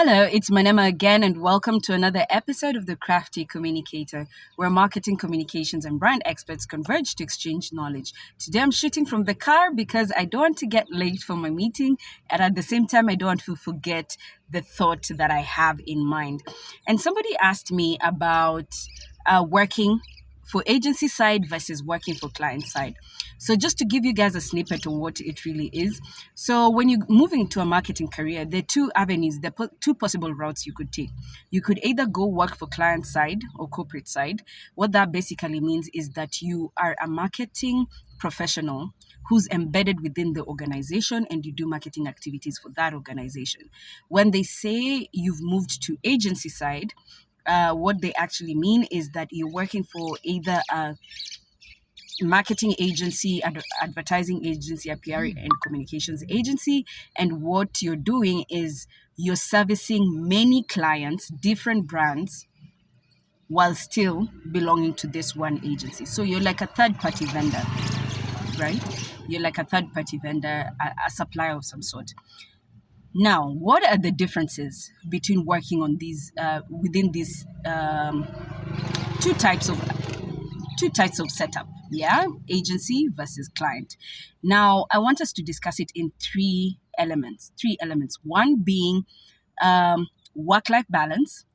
Hello, it's Manema again, and welcome to another episode of The Crafty Communicator, where marketing, communications, and brand experts converge to exchange knowledge. Today, I'm shooting from the car because I don't want to get late for my meeting, and at the same time, I don't want to forget the thought that I have in mind. And somebody asked me about working for agency side versus working for client side. So just to give you guys a snippet of what it really is. So when you move into a marketing career, there are two avenues, two possible routes you could take. You could either go work for client side or corporate side. What that basically means is that you are a marketing professional who's embedded within the organization and you do marketing activities for that organization. When they say you've moved to agency side, what they actually mean is that you're working for either a marketing agency, advertising agency, a PR and communications agency. And what you're doing is you're servicing many clients, different brands, while still belonging to this one agency. So you're like a third party vendor, right? You're like a third party vendor, a supplier of some sort. Now, what are the differences between working on these within these two types of setup? Yeah, agency versus client. Now, I want us to discuss it in three elements. One being work-life balance.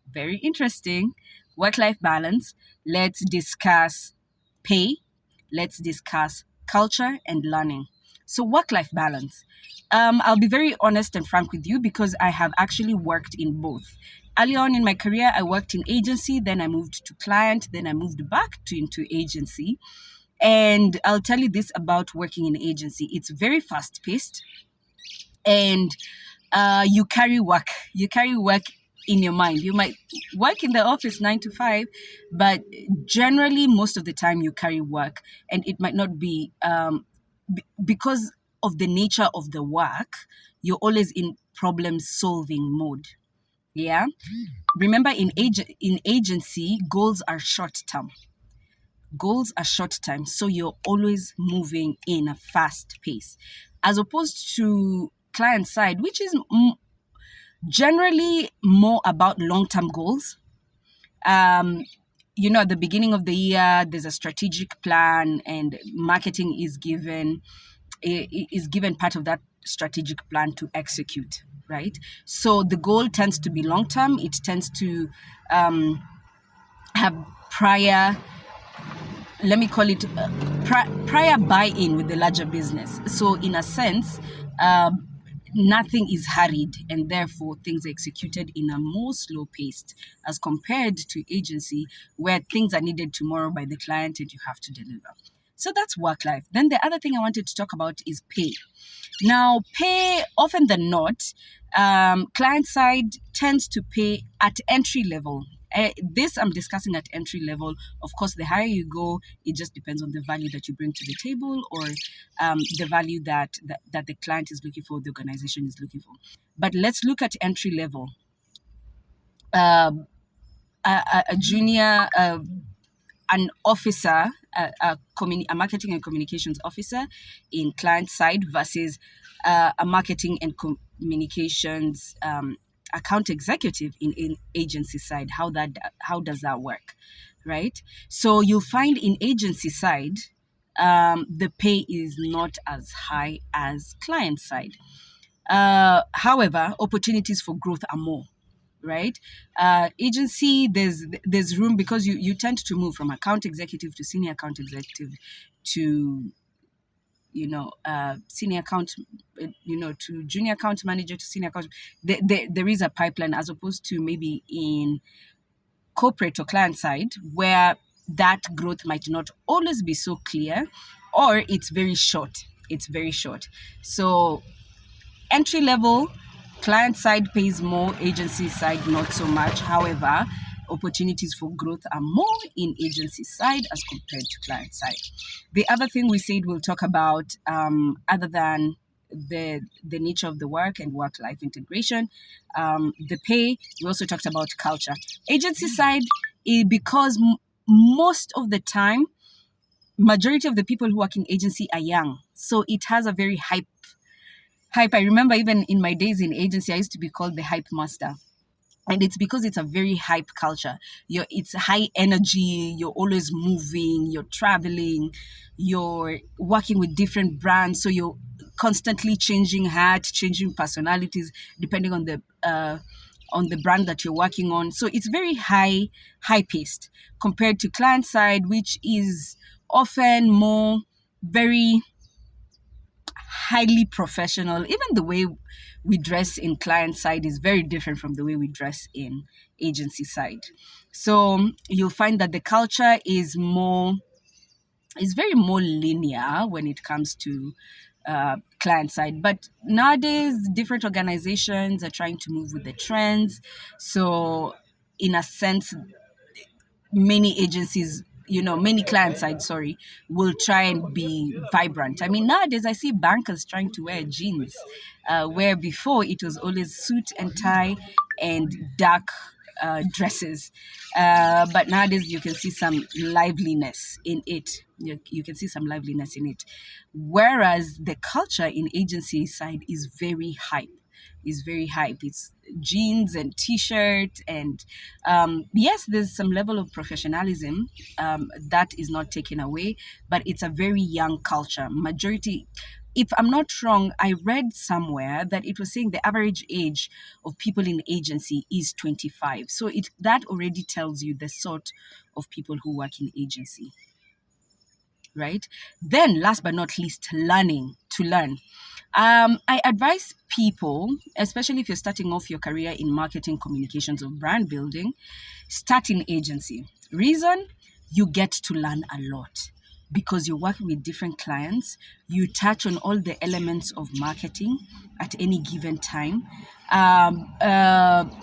Very interesting. Work-life balance. Let's discuss pay. Let's discuss culture and learning. So work-life balance. I'll be very honest and frank with you because I have actually worked in both. Early on in my career, I worked in agency, then I moved to client, then I moved back into agency. And I'll tell you this about working in agency. It's very fast-paced and you carry work. You carry work in your mind. You might work in the office 9 to 5, but generally most of the time you carry work, and it might not be because of the nature of the work, you're always in problem solving mode. Yeah. Remember, in agency, goals are short term. So you're always moving in a fast pace, as opposed to client side, which is generally more about long term goals. At the beginning of the year, there's a strategic plan, and marketing is given part of that strategic plan to execute, right? So the goal tends to be long term. It tends to have prior, let me call it prior buy-in with the larger business. So in a sense, nothing is hurried, and therefore things are executed in a more slow paced as compared to agency, where things are needed tomorrow by the client and you have to deliver. So that's work life. Then the other thing I wanted to talk about is pay. Now, pay, often than not, client side tends to pay at entry level. This I'm discussing at entry level. Of course, the higher you go, it just depends on the value that you bring to the table, or the value that the client is looking for, the organization is looking for. But let's look at entry level. A junior, an officer, a marketing and communications officer in client side versus a marketing and communications account executive in agency side. How does that work, right? So you'll find in agency side, the pay is not as high as client side. However, opportunities for growth are more, right? Agency, there's room because you tend to move from account executive to senior account executive to senior account, to junior account manager to senior account. There is a pipeline, as opposed to maybe in corporate or client side, where that growth might not always be so clear, or it's very short. So entry level, client side pays more, agency side not so much. However, opportunities for growth are more in agency side as compared to client side. The other thing we said we'll talk about, other than the nature of the work and work-life integration, the pay, we also talked about culture. Agency side, because most of the time, majority of the people who work in agency are young, so it has a very Hype. I remember even in my days in agency, I used to be called the hype master. And it's because it's a very hype culture. It's high energy. You're always moving. You're traveling. You're working with different brands, so you're constantly changing hats, changing personalities depending on the brand that you're working on. So it's very high paced compared to client side, which is often more very highly professional. Even the way we dress in client side is very different from the way we dress in agency side. So you'll find that the culture is very more linear when it comes to client side. But nowadays, different organizations are trying to move with the trends. So, in a sense, many agencies, many client side, sorry, will try and be vibrant. I mean, nowadays I see bankers trying to wear jeans, where before it was always suit and tie and dark dresses. But nowadays you can see some liveliness in it. You can see some liveliness in it. Whereas the culture in agency side is very hype. It's jeans and t-shirt and yes, there's some level of professionalism that is not taken away, but it's a very young culture. Majority, if I'm not wrong, I read somewhere that it was saying the average age of people in agency is 25. So that already tells you the sort of people who work in agency, right? Then, last but not least, learning to learn. I advise people, especially if you're starting off your career in marketing, communications, or brand building, start in agency. Reason, you get to learn a lot because you're working with different clients. You touch on all the elements of marketing at any given time.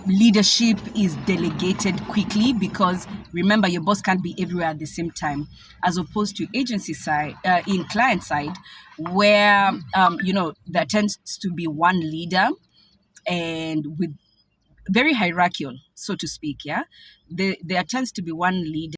Leadership is delegated quickly because remember, your boss can't be everywhere at the same time, as opposed to agency side, in client side, where there tends to be one leader and with very hierarchical, so to speak. Yeah, there tends to be one leader